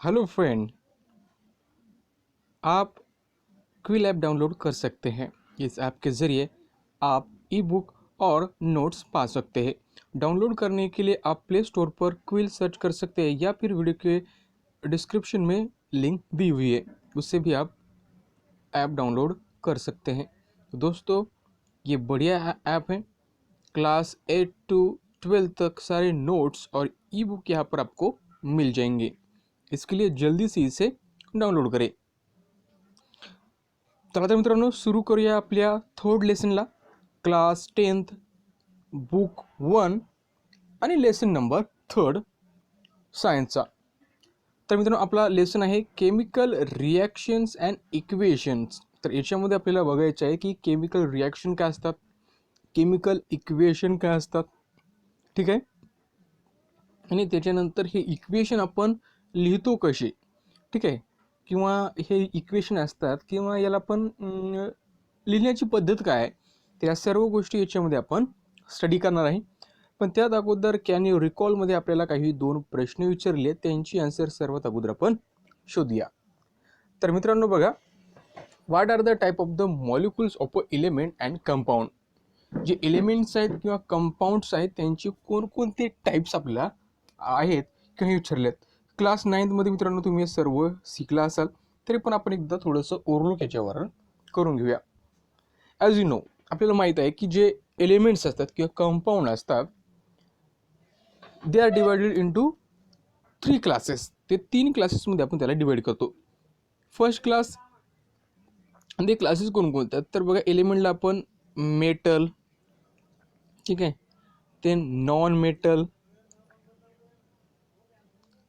Hello friend, आप quill app download कर सकते हैं। इस ऐप के ज़रिए आप ई बुक और नोट्स पा सकते हैं। डाउनलोड करने के लिए आप प्ले स्टोर पर क्विल सर्च कर सकते हैं या फिर वीडियो के डिस्क्रिप्शन में लिंक दी हुई है, उससे भी आप ऐप डाउनलोड कर सकते हैं। तो दोस्तों, ये बढ़िया ऐप है। क्लास 8 टू 12 तक सारे नोट्स और ई बुक यहाँ पर आपको मिल जाएंगे। इसके लिए जल्दी से इसे डाउनलोड करें। तर आता मित्रांनो, सुरू करूया आपल्या थर्ड लेसनला। क्लास 10th बुक 1 आणि लेसन नंबर 3 सायन्सचा। तर मित्रांनो, आपला लेसन आहे केमिकल रिॲक्शन्स अँड इक्वेशन्स। तर याच्यामध्ये आपल्याला बघायचं आहे की केमिकल रिॲक्शन काय असतात, केमिकल इक्वेशन काय असतात, ठीक आहे, आणि त्याच्यानंतर हे इक्वेशन आपण लिहितो कसे, ठीक आहे, किंवा हे इक्वेशन असतात किंवा याला आपण लिहिण्याची पद्धत काय आहे, त्या सर्व गोष्टी याच्यामध्ये आपण स्टडी करणार आहे। पण त्यात अगोदर कॅन यू रिकॉलमध्ये आपल्याला काही 2 प्रश्न विचारले, त्यांची आन्सर सर्वात अगोदर आपण शोधूया। तर मित्रांनो बघा, what are the type of the molecules of a element and compound. जे एलिमेंट्स आहेत किंवा कंपाऊंड्स आहेत त्यांचे कोणकोणते टाइप्स आपल्याला आहेत किंवा विचारलेत। क्लास 9th मध्ये मित्रांनो तुम्ही हे सर्व शिकला असाल, तरी पण आपण एकदा थोडंसं ओव्हरलुक याच्यावर करून घेऊया। ॲज यू नो, आपल्याला माहीत आहे की जे एलिमेंट्स असतात किंवा कंपाऊंड असतात, they are divided into 3 classes. ते 3 क्लासेसमध्ये आपण त्याला डिवाइड करतो। फर्स्ट क्लास, ते क्लासेस कोणकोणते आहेत तर बघा, एलिमेंटला आपण मेटल, ठीक आहे, ते नॉन मेटल,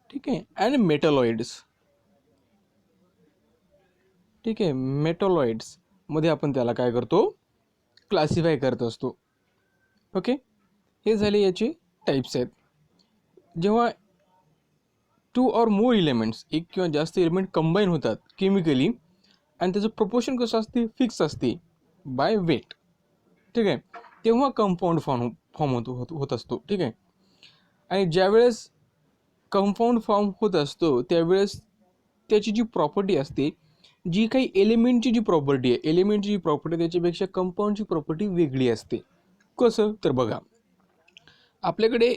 ठीक आहे, अँड मेटलॉइड्स, ठीक आहे, मेटलॉइड्स मध्ये आपण त्याला काय करतो, क्लासिफाय करत असतो। ओके, हे झाले याचे टाइप्स आहेत। जेव्हा 2 और मोर एलिमेंट्स, एक किंवा जास्त एलिमेंट कंबाईन होतात केमिकली आणि त्याचं प्रोपोर्शन कसं असते, फिक्स असते बाय वेट, ठीक आहे, तेव्हा कंपाऊंड फॉर्म होत असतो, ठीक आहे। आणि ज्यावेळेस कंपाऊंड फॉर्म होत असतो त्यावेळेस त्याची जी प्रॉपर्टी असते, जी काही एलिमेंटची जी प्रॉपर्टी आहे, एलिमेंटची जी प्रॉपर्टी त्याच्यापेक्षा कंपाऊंडची प्रॉपर्टी वेगळी असते। कसं तर बघा, आपल्याकडे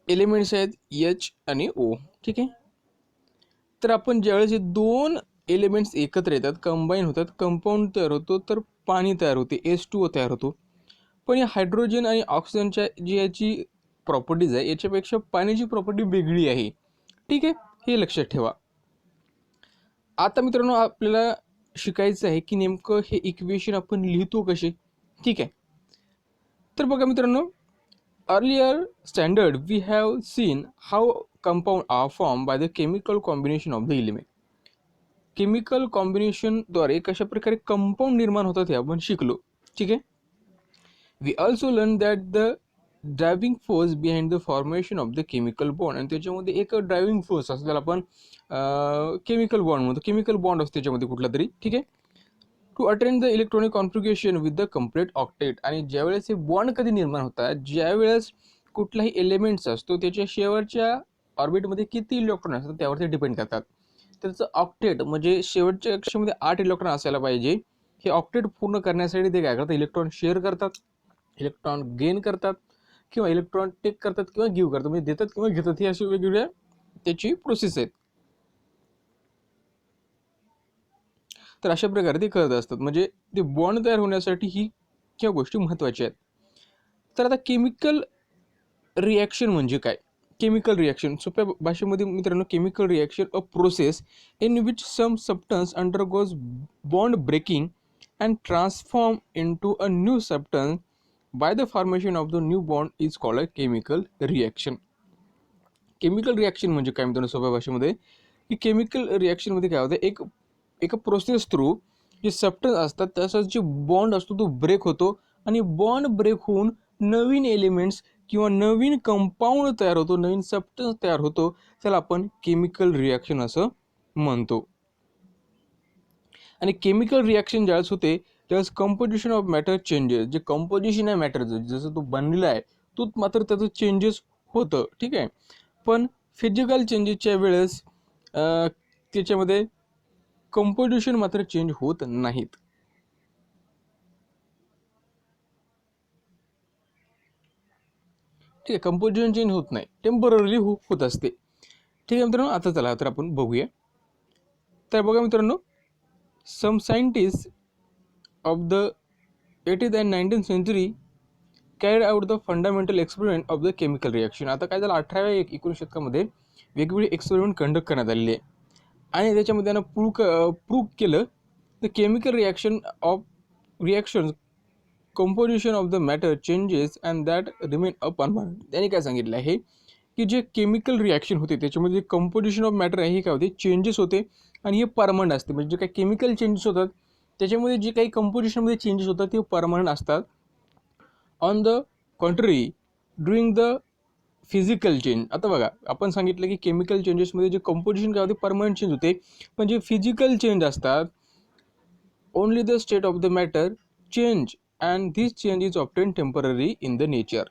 एलिमेंट्स आहेत एच आणि ओ, ठीक आहे। तर आपण ज्यावेळेस हे 2 एलिमेंट्स एकत्र येतात, कंबाईन होतात, कंपाऊंड तयार होतो, तर पाणी तयार होते, H2O तयार होतो। पण या हायड्रोजन आणि ऑक्सिजनच्या जी याची प्रॉपर्टीज आहे याच्यापेक्षा पाण्याची प्रॉपर्टी वेगळी आहे, ठीक आहे, हे लक्षात ठेवा। आता मित्रांनो, आपल्याला शिकायचं आहे की नेमकं हे इक्वेशन आपण लिहितो कसे, ठीक आहे। तर बघा मित्रांनो, earlier standard we have seen how compound are form by the chemical combination of the element. Chemical कॉम्बिनेशनद्वारे कशा प्रकारे कंपाऊंड निर्माण होतात हे आपण शिकलो, ठीक आहे। We also learn that the driving force behind the formation of the chemical bond, आणि त्याच्यामध्ये एक ड्रायव्हिंग फोर्स असतो, त्याला आपण केमिकल बॉन्ड म्हणतो, केमिकल बॉन्ड असतो त्याच्यामध्ये कुठला तरी, ठीक आहे, to attend the electronic configuration with the complete octet. आणि ज्यावेळेस हे बॉन्ड कधी निर्माण होतात, ज्यावेळेस कुठलाही एलिमेंट्स असतो त्याच्या शेवटच्या ऑर्बिटमध्ये किती इलेक्ट्रॉन असतात त्यावरती डिपेंड करतात। त्याचं ऑक्टेट म्हणजे शेवटच्या कक्षामध्ये 8 इलेक्ट्रॉन असायला पाहिजे। हे ऑक्टेट पूर्ण करण्यासाठी ते काय करतात, इलेक्ट्रॉन शेअर करतात, इलेक्ट्रॉन गेन करतात, किंवा इलेक्ट्रॉन टेक करतात किंवा गिव्ह करतात, म्हणजे देतात किंवा घेतात, ही अशी वेगवेगळ्या त्याची प्रोसेस आहेत। तर अशा प्रकारे ते करत असतात, म्हणजे ते बॉन्ड तयार होण्यासाठी ही किंवा गोष्टी महत्त्वाच्या आहेत। तर आता केमिकल रिॲक्शन म्हणजे काय, केमिकल रिॲक्शन सोप्या भाषेमध्ये मित्रांनो, chemical reaction a process in which some substance undergoes bond breaking and transform into a new substance by the formation of the new bond is called a chemical reaction. Chemical reaction म्हणजे काय मित्रांनो, सोप्या भाषेमध्ये की chemical रिॲक्शनमध्ये काय होतं, एका process through जे सबस्टन्स असतात त्याचा जे बॉन्ड असतो तो ब्रेक होतो, आणि बॉन्ड ब्रेक होऊन नवीन एलिमेंट्स किंवा नवीन कंपाऊंड तयार होतो, नवीन सबस्टन्स तयार होतो, त्याला आपण केमिकल रिॲक्शन असं म्हणतो। आणि केमिकल रिॲक्शन ज्यावेळेस होते त्यावेळेस कंपोजिशन ऑफ मॅटर चेंजेस, जे कंपोजिशन आहे मॅटरचं, जसं तो बनलेला आहे तो मात्र त्याचं चेंजेस होतं, ठीक आहे। पण फिजिकल चेंजेसच्या वेळेस त्याच्यामध्ये कंपोजिशन मात्र चेंज होत नाहीत. ठीक आहे, कंपोजिशन चेंज होत नाही, टेम्पररी होत असते. ठीक आहे मित्रांनो, आता चला तर आपण बघूया. तर बघा मित्रांनो, some scientist of the 18th and 19th century carried out the fundamental experiment of the chemical reaction. आता काय झालं, 18व्या 19 शतकामध्ये वेगवेगळे एक्सपेरिमेंट कंडक्ट करण्यात आलेले आहे आणि त्याच्यामध्ये त्यांना प्रूव्ह केलं the chemical reaction composition of the matter changes and that remain impermanent. त्यांनी काय सांगितलं आहे की जे केमिकल रिॲक्शन होते त्याच्यामध्ये कंपोजिशन ऑफ मॅटर आहे हे काय होते, चेंजेस होते आणि हे परमनंट असते. म्हणजे जे काही केमिकल चेंजेस होतात त्याच्यामध्ये जे काही कंपोजिशनमध्ये चेंजेस होतात ते परमनंट असतात. On the contrary during the physical change, आता बघा आपण सांगितलं की केमिकल चेंजेसमध्ये जे कंपोजिशन काय होते परमनंट चेंज होते, पण जे फिजिकल चेंज असतात only the state of the matter change and this change is often temporary in the nature.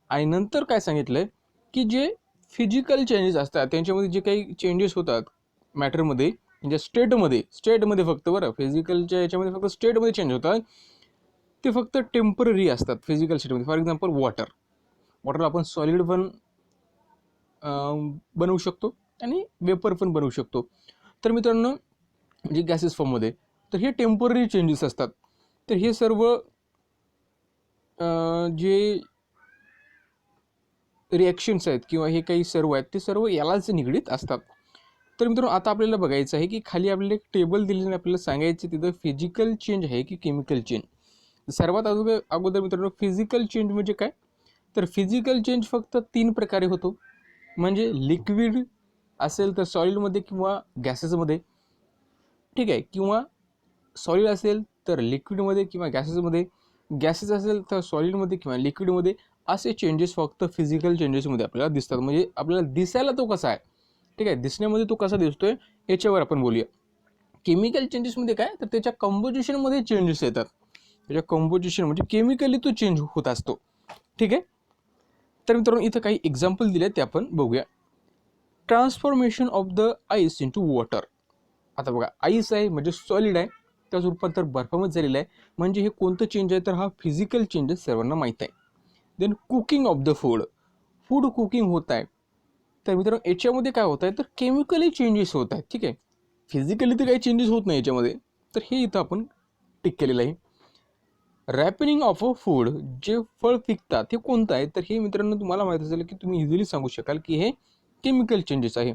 आणि नंतर काय सांगितलं की जे फिजिकल चेंजेस असतात त्यांच्यामध्ये जे काही चेंजेस होतात मॅटरमध्ये म्हणजे स्टेटमध्ये फक्त, बरं फिजिकलच्या याच्यामध्ये फक्त स्टेटमध्ये चेंज होतात, ते फक्त टेम्पररी असतात फिजिकल स्टेटमध्ये. फॉर एक्झाम्पल वॉटरला आपण सॉलिड पण बनवू शकतो आणि वेपर पण बनवू शकतो. तर मित्रांनो म्हणजे गॅसेस फॉर्ममध्ये, तर हे टेम्पररी चेंजेस असतात. तर हे सर्व जे रिॲक्शन्स आहेत किंवा हे काही सर्व आहेत ते सर्व यालाच निगडीत असतात. तर मित्रांनो आता आपल्याला बघायचं आहे की खाली आपल्याला एक टेबल दिलेलं आहे, आपल्याला सांगायचं तिथं फिजिकल चेंज आहे की केमिकल चेंज. सर्वात अगोदर मित्रांनो फिजिकल चेंज म्हणजे काय, तर फिजिकल चेंज फक्त 3 प्रकारे होतो. म्हणजे लिक्विड असेल तर सॉलिडमध्ये किंवा गॅसेसमध्ये, ठीक आहे, किंवा सॉलिड असेल तर लिक्विडमध्ये किंवा गॅसेसमध्ये, गॅसेस असेल तर सॉलिडमध्ये किंवा लिक्विडमध्ये. असे चेंजेस फक्त फिजिकल चेंजेसमध्ये आपल्याला दिसतात. म्हणजे आपल्याला दिसायला तो कसा आहे, ठीक आहे, दिसण्यामध्ये तो कसा दिसतोय याच्यावर आपण बोलूया. केमिकल चेंजेसमध्ये काय, तर त्याच्या कंपोजिशनमध्ये चेंजेस येतात, त्याच्या कंपोजिशन म्हणजे केमिकली तो चेंज होत असतो. ठीक आहे, तर मित्रांनो इथं काही एक्झाम्पल दिले ते आपण बघूया. Transformation of the ice into water. आता बघा आईस आहे म्हणजे सॉलिड आहे, त्याचं रूपांतर बर्फामध्ये झालेलं आहे. म्हणजे हे कोणतं चेंज आहे, तर हा फिजिकल चेंजेस सर्वांना माहीत आहे. Then cooking of the food cooking होत आहे. तर मित्रांनो याच्यामध्ये काय होत आहे, तर केमिकली चेंजेस होत आहेत. ठीक आहे, फिजिकली तर काही चेंजेस होत नाही याच्यामध्ये, तर हे इथं आपण टिक केलेलं आहे. रॅपनिंग ऑफ अ फूड, जे फळ पिकतात ते कोणतं आहे, तर हे मित्रांनो तुम्हाला माहीत असेल की तुम्ही इझिली सांगू शकाल की हे केमिकल चेंजेस आहे.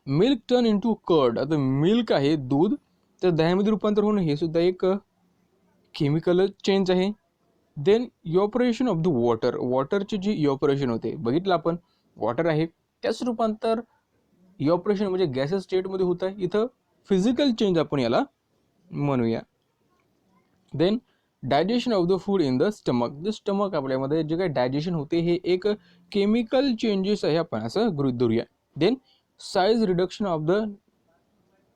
मिल्क टर्न इंटू कर्ड, आता मिल्क आहे दूध, तर दह्यामध्ये रूपांतर होणं हे सुद्धा एक केमिकल चेंज आहे. देन इव्हॅपोरेशन ऑफ द वॉटरचे जे इव्हॅपोरेशन होते बघितलं आपण, वॉटर आहे त्याच रूपांतर इव्हॅपोरेशन म्हणजे गॅसेस स्टेटमध्ये होत आहे. इथं फिजिकल चेंज आपण याला म्हणूया. Then digestion of the food in the stomach, the stomach आपल्यामध्ये जे काही डायजेशन होते हे एक केमिकल चेंजेस आहे, आपण असं गृहीत धरूया. Then size reduction of the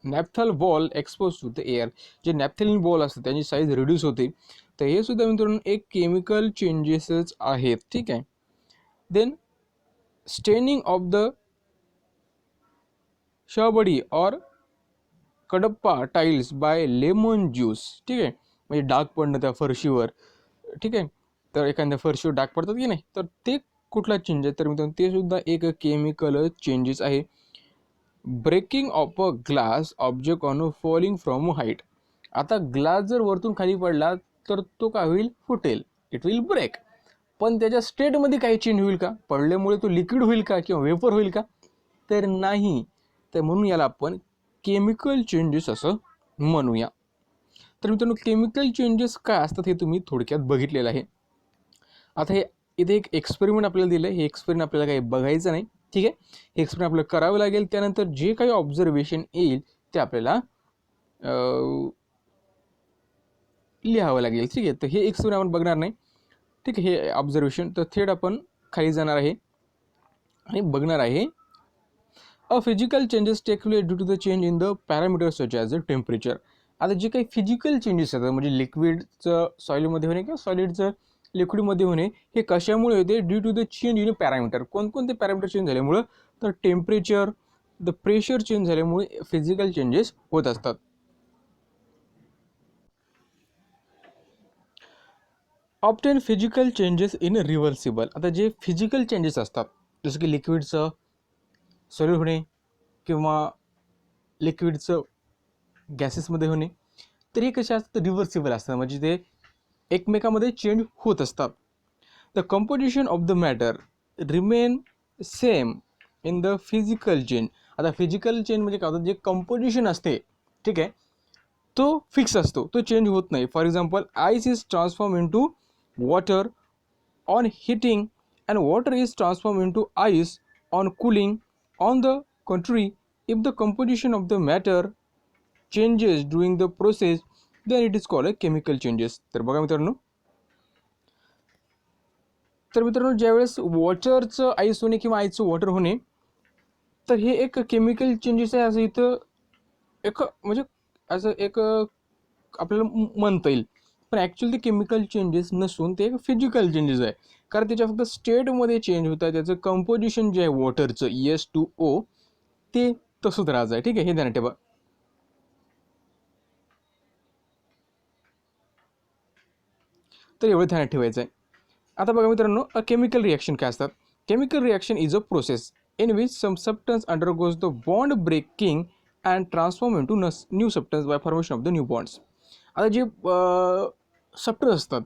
naphthal ball expose to the air, जे नॅफ्थलिन बॉल असते त्यांची साईज रिड्यूस होते, तर हे सुद्धा मित्रांनो एक केमिकल चेंजेसच आहेत. ठीक आहे. Then staining of the Shahabadi or Kadappa tiles by lemon juice, ठीक आहे, म्हणजे डाग पडणं त्या फरशीवर, ठीक आहे, तर एखाद्या फरशीवर डाग पडतात की नाही, तर ते कुठला चेंज आहे, तर मित्रांनो ते सुद्धा एक केमिकल चेंजेस आहे. Breaking of a glass object on falling from height, आता ग्लास जर वरतून खाली पडला तर तो काय होईल, फुटेल, इट विल ब्रेक. पण त्याच्या स्टेटमध्ये काही चेंज होईल का, पडल्यामुळे तो लिक्विड होईल का किंवा वेपर होईल का, तर नाही. तर म्हणून याला आपण केमिकल चेंजेस असं म्हणूया. तर मित्रांनो केमिकल चेंजेस काय असतात हे तुम्ही थोडक्यात बघितलेलं आहे. आता हे इथे एक एक्सपेरिमेंट आपल्याला दिलं आहे, हे एक्सपेरिमेंट आपल्याला काही बघायचं नाही. ठीक आहे, हे एक्सपेरिमेंट आपल्याला करावं लागेल, त्यानंतर जे काही ऑब्झर्वेशन येईल ते आपल्याला लिहावं लागेल. ठीक आहे, तर हे एक्सपेरिमेंट आपण बघणार नाही. ठीक आहे, हे ऑब्झर्वेशन तर थेट आपण खाली जाणार आहे आणि बघणार आहे. A physical changes take place due to the change in the parameters such as the temperature. आता जे काही फिजिकल चेंजेस येतात म्हणजे लिक्विडचं सॉइलमध्ये होणे किंवा सॉलिडचं लिक्विडमध्ये होणे हे कशामुळे होते, due to the change in parameter. कोणकोणते पॅरामीटर चेंज झाल्यामुळं, तर टेम्परेचर, द प्रेशर चेंज झाल्यामुळे फिजिकल चेंजेस होत असतात. Often physical changes in reversible. आता जे फिजिकल चेंजेस असतात जसं की लिक्विडचं सॉलिड होणे किंवा लिक्विडचं गॅसेसमध्ये होणे, तर हे कसे असतात रिव्हर्सिबल असतात, म्हणजे ते एकमेकामध्ये चेंज होत असतात. The composition of the matter remain same in the physical change. आता फिजिकल चेंज म्हणजे काय होतं, जे कंपोजिशन असते ठीक आहे तो फिक्स असतो, तो चेंज होत नाही. For example ice is transform in to water on heating and water is transformed into ice on cooling. On the contrary, if the composition of the matter changes during the process, then it is called a chemical changes. तर बघा मित्रांनो ज्यावेळेस वॉटरचं ice होणे किंवा आईसचं water होणे, तर हे एक केमिकल चेंजेस आहे असं इथं एक म्हणजे असं एक आपल्याला म्हणता येईल. पण ॲक्च्युअली ते केमिकल चेंजेस नसून ते एक फिजिकल चेंजेस आहे, कारण त्याच्या फक्त स्टेटमध्ये चेंज होत आहे. त्याचं कंपोजिशन जे आहे वॉटरचं H2O ते तसंच राहत आहे. ठीक आहे, हे ध्यानात ठेवा. तर एवढं ध्यानात ठेवायचं आहे. आता बघा मित्रांनो, केमिकल रिॲक्शन काय असतात. Chemical reaction is a process in which some substance undergoes the bond breaking and transform in to new substance by formation of the new bonds. आता जे सबस्टन्स असतात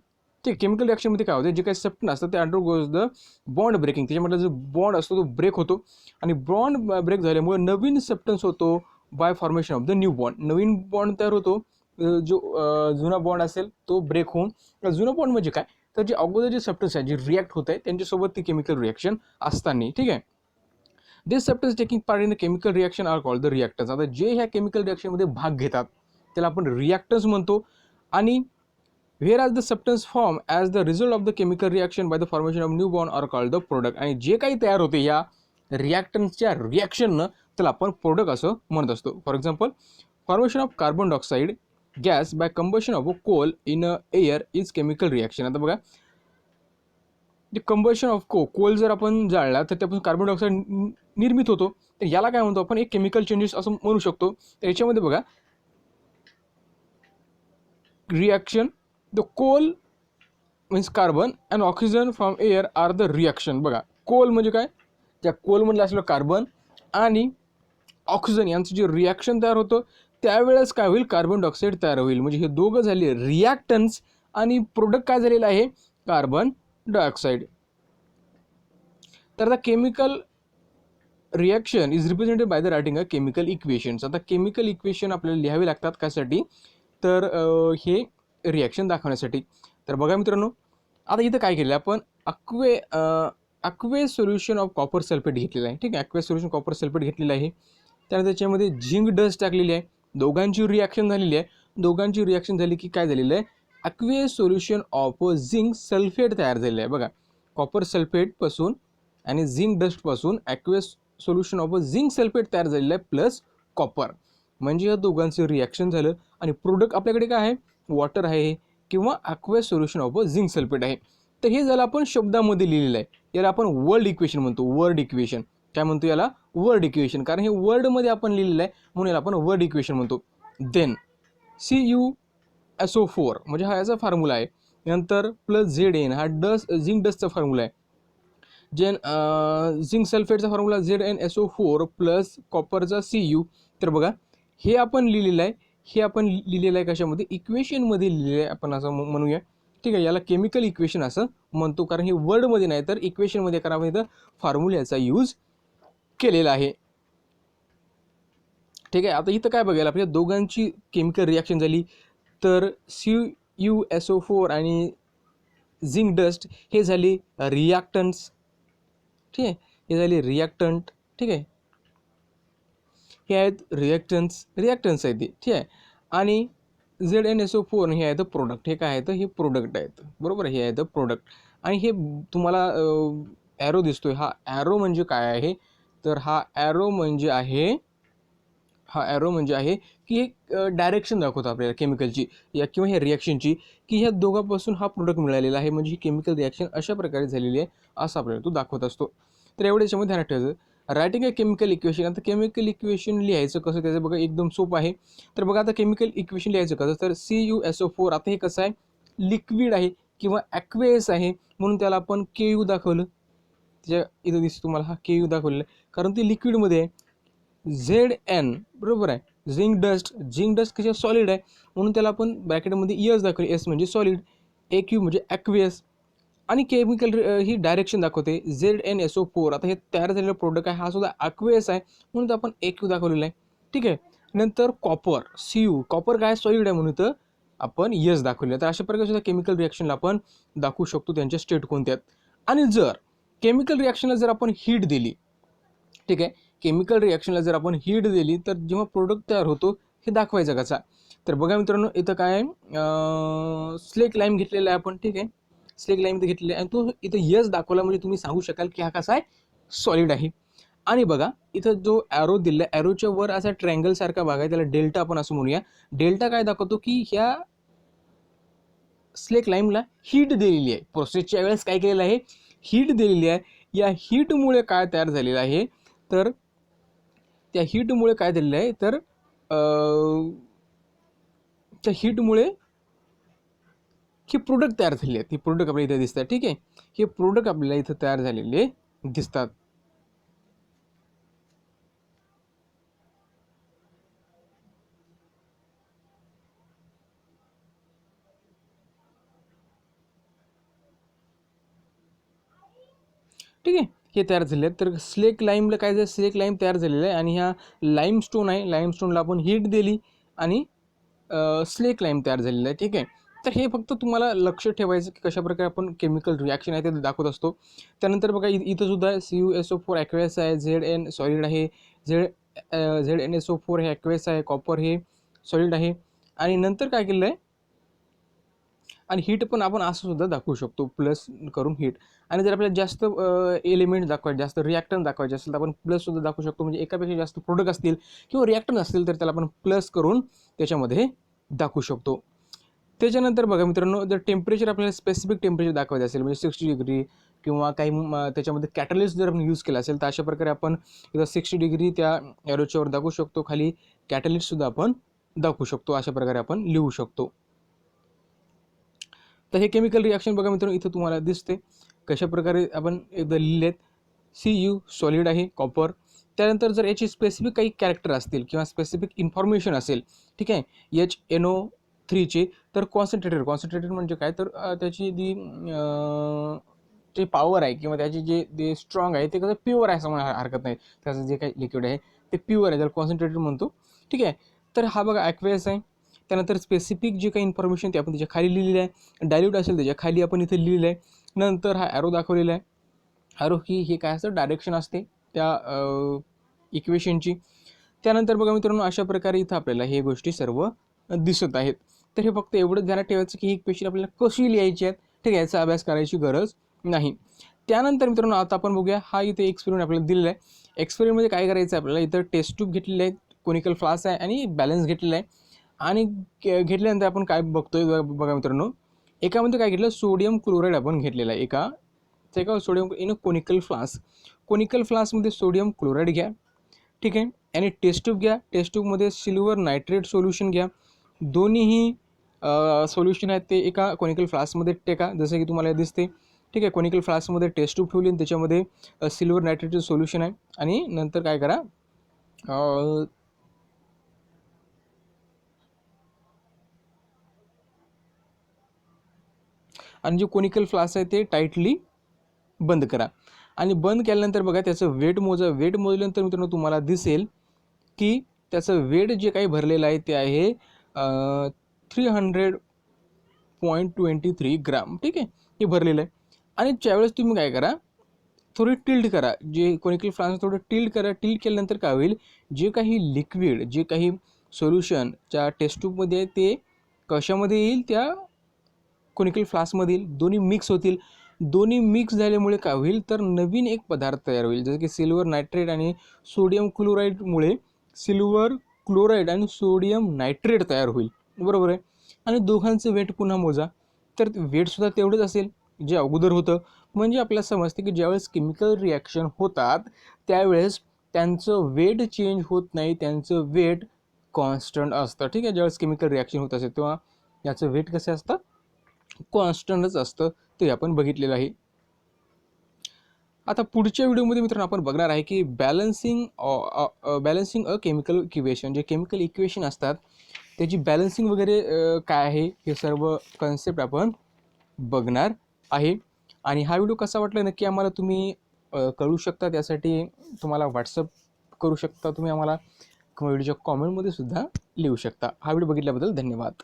ते केमिकल रिॲक्शनमध्ये काय होते, जे काही सबस्टन्स असतात ते अंडरगोज द बॉन्ड ब्रेकिंग, त्याच्यामधला जो बॉन्ड असतो तो ब्रेक होतो आणि बॉन्ड ब्रेक झाल्यामुळे नवीन सबस्टन्स होतो bye formation of the new bond. Naveen bond तयार होतो, जो जुना बॉन्ड असेल तो ब्रेक होऊन. जुना बॉन्ड म्हणजे काय, तर जे अगोदर जे सबस्टन्स आहे जे रिॲक्ट होत आहे त्यांच्यासोबत ती केमिकल रिॲक्शन असताना. ठीक आहे, this substance taking part in the chemical reaction are called the reactants. आता जे ह्या केमिकल रिॲक्शनमध्ये भाग घेतात त्याला आपण रिॲक्टन्स म्हणतो. आणि whereas the substance form as the result of the chemical reaction by the formation of new bond are called the product. आणि जे काही तयार होते या रिॲक्टन्सच्या रिॲक्शननं त्याला आपण प्रोडक्ट असं म्हणत असतो. For example formation of carbon dioxide gas by combustion of a coal in air is chemical reaction. आता बघा, जे कंबशन ऑफ कोल जर आपण जाळला तर त्यापासून कार्बन डायऑक्साईड निर्मित होतो, तर याला काय म्हणतो आपण, एक केमिकल चेंजेस असं म्हणू शकतो. तर याच्यामध्ये बघा reaction, the coal means carbon and oxygen from air are the reaction. बघा कोल म्हणजे काय, त्या कोलमधलं असलेलं कार्बन आणि ऑक्सिजन यांचं जे रिॲक्शन तयार होतं त्यावेळेस काय होईल, कार्बन डायऑक्साईड तयार होईल. म्हणजे हे दोघं झाले रिॲक्टन्स आणि प्रोडक्ट काय झालेलं आहे, कार्बन डायऑक्साईड. तर आता chemical reaction is represented by the writing a chemical equations. आता केमिकल इक्वेशन आपल्याला लिहावे लागतात कशासाठी, तर हे रिॲक्शन दाखवण्यासाठी. तर बघा मित्रांनो, आता इथं काय केलं आपण, अक्वे सोल्युशन ऑफ कॉपर सल्फेट घेतलेलं आहे. ठीक आहे, अक्वे सोल्युशन कॉपर सल्फेट घेतलेलं आहे. त्यानंतर त्याच्यामध्ये झिंक डस्ट टाकलेली आहे. दोघांची रिॲक्शन झालेली आहे. दोघांची रिॲक्शन झाली की काय झालेलं आहे, aqueous solution of zinc sulphate तयार झालेलं आहे. बघा कॉपर सल्फेटपासून आणि झिंक डस्टपासून aqueous solution of zinc sulphate तयार झालेलं आहे प्लस कॉपर. म्हणजे या दोघांचं रिॲक्शन झालं आणि प्रोडक्ट आपल्याकडे काय आहे, वॉटर आहे किंवा अक्वे सोल्युशन ऑफ झिंक सल्फेट आहे. तर हे झालं आपण शब्दामध्ये लिहिलेलं आहे. याला आपण वर्ड इक्वेशन म्हणतो. वर्ड इक्वेशन काय म्हणतो याला, वर्ड इक्वेशन, कारण हे वर्डमध्ये आपण लिहिलेलं आहे म्हणून याला आपण वर्ड इक्वेशन म्हणतो. देन CuSO4 म्हणजे हा याचा फॉर्म्युला आहे. नंतर प्लस ZN हा झिंक डस्टचा फॉर्म्युला आहे. झिंक सल्फेटचा फॉर्म्युला ZnSO4 प्लस कॉपरचा Cu. तर बघा हे आपण लिहिलेलं आहे, हे आपण लिहिलेलं आहे कशामध्ये, इक्वेशनमध्ये लिहिलेलं आहे आपण असं म्हणूया. ठीक आहे, याला केमिकल इक्वेशन असं म्हणतो, कारण हे वर्डमध्ये नाही तर इक्वेशनमध्ये, कारण आपण इथं फॉर्म्युल्याचा यूज केलेला आहे. ठीक आहे, आता इथं काय बघायला, आपल्या दोघांची केमिकल रिॲक्शन झाली तर CuSO4 आणि झिंक डस्ट हे झाले रिॲक्टन्स. ठीक आहे, हे झाले रिॲक्टंट. ठीक आहे, हे आहेत रिॲक्टन्स आहेत ते. ठीक आहे, आणि ZnSO4 हे आहेत प्रोडक्ट. हे काय आहेत, हे प्रोडक्ट आहेत. बरोबर, हे आहेत प्रोडक्ट. आणि हे तुम्हाला ॲरो दिसतोय, हा ॲरो म्हणजे काय आहे, तर हा ॲरो म्हणजे आहे की एक डायरेक्शन दाखवतो आपल्याला केमिकलची या किंवा ह्या रिॲक्शनची, की ह्या दोघांपासून हा प्रोडक्ट मिळालेला आहे. म्हणजे ही केमिकल रिॲक्शन अशा प्रकारे झालेली आहे असं आपल्याला तो दाखवत असतो. तर एवढं याच्यामध्ये ध्यानात ठेवायचं. Writing a chemical equation. आता केमिकल इक्वेशन लिहायचं कसं त्याचं बघा एकदम सोपं आहे. तर बघा आता केमिकल इक्वेशन लिहायचं कसं, तर CuSO4 आता हे कसं आहे, लिक्विड आहे किंवा ॲक्वेस आहे म्हणून त्याला आपण Ku दाखवलं. त्याच्या इथं दिसतं तुम्हाला हा Ku दाखवलेला आहे कारण ते लिक्विडमध्ये आहे. Zn बरोबर आहे. झिंक डस्ट कशा सॉलिड आहे म्हणून त्याला आपण ब्रॅकेटमध्ये एस दाखवले, एस म्हणजे सॉलिड, AQ म्हणजे ॲक्वियस. आणि केमिकल ही डायरेक्शन दाखवते ZnSO4. आता हे तयार झालेलं प्रोडक्ट आहे, हा सुद्धा ॲक्वेस आहे म्हणून आपण AQ दाखवलेला आहे. ठीक आहे. नंतर कॉपर, Cu, कॉपर काय सॉलिड आहे म्हणून तर आपण यस दाखवले. तर अशा प्रकारे सुद्धा केमिकल रिॲक्शनला आपण दाखवू शकतो त्यांच्या स्टेट कोणत्या आहेत. आणि जर केमिकल रिॲक्शनला जर आपण हीट दिली, ठीक आहे, केमिकल रिॲक्शनला जर आपण हीट दिली तर जेव्हा प्रोडक्ट तयार होतो हे दाखवायचं कसा. तर बघा मित्रांनो इथं काय आहे, स्लेक लाईम घेतलेला आहे आपण. ठीक आहे, स्लेक लाईम इथं घेतलेला आहे आणि तो इथं यस दाखवला म्हणजे तुम्ही सांगू शकाल की हा कसा आहे, सॉलिड आहे. आणि बघा इथं जो ॲरो दिला आहे, ॲरोच्या वर असा ट्रायंगल सारखा भाग आहे, त्याला डेल्टा आपण असं म्हणूया. डेल्टा काय दाखवतो की ह्या स्लेक लाईमला हीट दिलेली आहे. प्रोसेसच्या वेळेस काय केलेलं आहे, हीट दिलेली आहे. या हीटमुळे काय तयार झालेलं आहे, तर त्या हीटमुळे काय झालेलं आहे, तर त्या हीटमुळे हे प्रोडक्ट तयार झाले आहेत. हे प्रोडक्ट आपल्याला इथे दिसतात. ठीक आहे, हे प्रोडक्ट आपल्याला इथं तयार झालेले दिसतात. ठीक आहे, हे तयार झाले आहेत. तर स्लेक लाईमला काय झालं, स्लेक लाईम तयार झालेलं आहे आणि ह्या लाईमस्टोन आहे, लाईमस्टोनला आपण हीट दिली आणि स्लेक लाईम तयार झालेलं आहे. ठीक आहे, तर हे फक्त तुम्हाला लक्ष ठेवायचं की कशाप्रकारे आपण केमिकल रिॲक्शन आहे ते दाखवत असतो. त्यानंतर बघा इथं सुद्धा CuSO4 ॲक्वेस आहे, Zn सॉलिड आहे, ZnSO4 हे ॲक्वेस आहे, कॉपर हे सॉलिड आहे. आणि नंतर काय केलेलं आहे, आणि हीट पण आपण असं सुद्धा दाखवू शकतो प्लस करून हीट. आणि जर आपल्याला जास्त एलिमेंट दाखवायचे, जास्त रिॲक्टन दाखवायचे असेल तर आपण प्लस सुद्धा दाखवू शकतो. म्हणजे एकापेक्षा जास्त प्रोडक्ट असतील किंवा रिॲक्टन असतील तर त्याला आपण प्लस करून त्याच्यामध्ये दाखवू शकतो. त्याच्यानंतर बघा मित्रांनो, जर टेम्परेचर आपल्याला स्पेसिफिक टेम्परेचर दाखवायचं असेल म्हणजे 60 डिग्री किंवा काही त्याच्यामध्ये कॅटलिस्ट जर आपण यूज केला असेल तर अशा प्रकारे आपण इथं 60 डिग्री त्या ॲरोच्यावर दाखवू शकतो. खाली कॅटलिस्टसुद्धा आपण दाखवू शकतो. अशा प्रकारे आपण लिहू शकतो. तर हे केमिकल रिॲक्शन बघा मित्रांनो इथं तुम्हाला दिसते कशा प्रकारे आपण एकदा लिहिलेत. Cu सॉलिड आहे, कॉपर. त्यानंतर जर याची स्पेसिफिक काही कॅरेक्टर असतील किंवा स्पेसिफिक इन्फॉर्मेशन असेल, ठीक आहे, HNO3चे, तर कॉन्सन्ट्रेटेड म्हणजे काय, तर त्याची जी जे पॉवर आहे किंवा त्याची जे स्ट्रॉंग आहे ते कसं प्युअर आहे असं म्हणा हरकत नाही. त्याचं जे काही लिक्विड आहे ते प्युअर आहे, त्याला कॉन्सन्ट्रेटेड म्हणतो. ठीक आहे, तर हा बघा ॲक्वेस आहे. त्यानंतर स्पेसिफिक जे काही इन्फॉर्मेशन ते आपण त्याच्या खाली लिहिलेलं आहे. डायल्यूट असेल त्याच्या खाली आपण इथे लिहिलेलं आहे. नंतर हा ॲरो दाखवलेला आहे. ॲरो की हे काय असतं, डायरेक्शन असते त्या इक्वेशनची. त्यानंतर बघा मित्रांनो अशा प्रकारे इथं आपल्याला हे गोष्टी सर्व दिसत आहेत. तर हे फक्त एवढंच ध्यानात ठेवायचं की ही इक्वेशन आपल्याला कशी लिहायची आहेत, ठीक आहे, याचा अभ्यास करायची गरज नाही. त्यानंतर मित्रांनो आता आपण बघूया, हा इथे एक्सपेरिमेंट आपल्याला दिलेला आहे. एक्सपेरिमेंटमध्ये काय करायचं आहे आपल्याला, इथं टेस्ट ट्यूब घेतलेले आहे, कोनिकल फ्लास्क आहे आणि बॅलन्स घेतलेला आहे. आणि घेतल्यानंतर आपण काय बघतोय बघा मित्रांनो, एकामध्ये काय घेतलं, सोडियम क्लोराईड आपण घेतलेला आहे. एका sodium in conical flask. Conical फ्लास्कमध्ये सोडियम क्लोराईड घ्या. ठीक आहे, आणि टेस्ट ट्यूब घ्या. टेस्ट ट्यूबमध्ये सिल्वर नायट्रेट सोल्युशन घ्या. दोन्हीही सोल्युशन आहेत ते एका कोनिकल फ्लास्कमध्ये टेका जसं की तुम्हाला दिसते. ठीक आहे, कोनिकल फ्लास्कमध्ये टेस्ट ट्यूब ठेवली आणि त्याच्यामध्ये सिल्वर नायट्रेटचं सोल्युशन आहे. आणि नंतर काय करा, आणि जे कोनिकल फ्लास्क आहे ते टाईटली बंद करा. आणि बंद केल्यानंतर बघा त्याचं वेट मोजा. वेट मोजल्यानंतर मित्रांनो तुम्हाला दिसेल की त्याचं वेट जे काही भरलेलं आहे ते आहे 300.23 ग्राम. ठीक आहे, हे भरलेलं आहे. आणि त्यावेळेस तुम्ही काय करा, थोडी टिल्ट करा. जे कोनिकल फ्लास्क थोडं टिल्ट करा. टिल्ट केल्यानंतर काय होईल, जे काही लिक्विड, जे काही सोल्युशनच्या टेस्ट ट्यूबमध्ये आहे ते कशामध्ये येईल, त्या कोनिकल फ्लास्कमधील दोन्ही मिक्स होतील. दोन्ही मिक्स झाल्यामुळे काय होईल, तर नवीन एक पदार्थ तयार होईल, जसं की सिल्वर नायट्रेट आणि सोडियम क्लोराईडमुळे सिल्वर क्लोराईड आणि सोडियम नायट्रेट तयार होईल. बरोबर आहे. आणि दोघांचं वेट पुन्हा मोजा, तर वेटसुद्धा तेवढंच असेल जे अगोदर होतं. म्हणजे आपल्याला समजते की ज्यावेळेस केमिकल रिॲक्शन होतात त्यावेळेस त्यांचं वेट चेंज होत नाही, त्यांचं वेट कॉन्स्टंट असतं. ठीक आहे, ज्यावेळेस केमिकल रिॲक्शन होत असेल तेव्हा याचं वेट कसं असतं, कॉन्स्टंटच असतं. ते आपण बघितलेलं आहे. आता पुढच्या व्हिडिओमध्ये मित्रांनो आपण बघणार आहे की बॅलन्सिंग अ केमिकल इक्वेशन, जे केमिकल इक्वेशन असतात त्याची बॅलन्सिंग वगैरे काय आहे, हे सर्व कन्सेप्ट आपण बघणार आहे. आणि हा व्हिडिओ कसा वाटला नक्की आम्हाला तुम्ही कळू शकता. त्यासाठी तुम्हाला व्हॉट्सअप करू शकता तुम्ही आम्हाला, किंवा व्हिडिओच्या कॉमेंटमध्ये सुद्धा लिहू शकता. हा व्हिडिओ बघितल्याबद्दल धन्यवाद.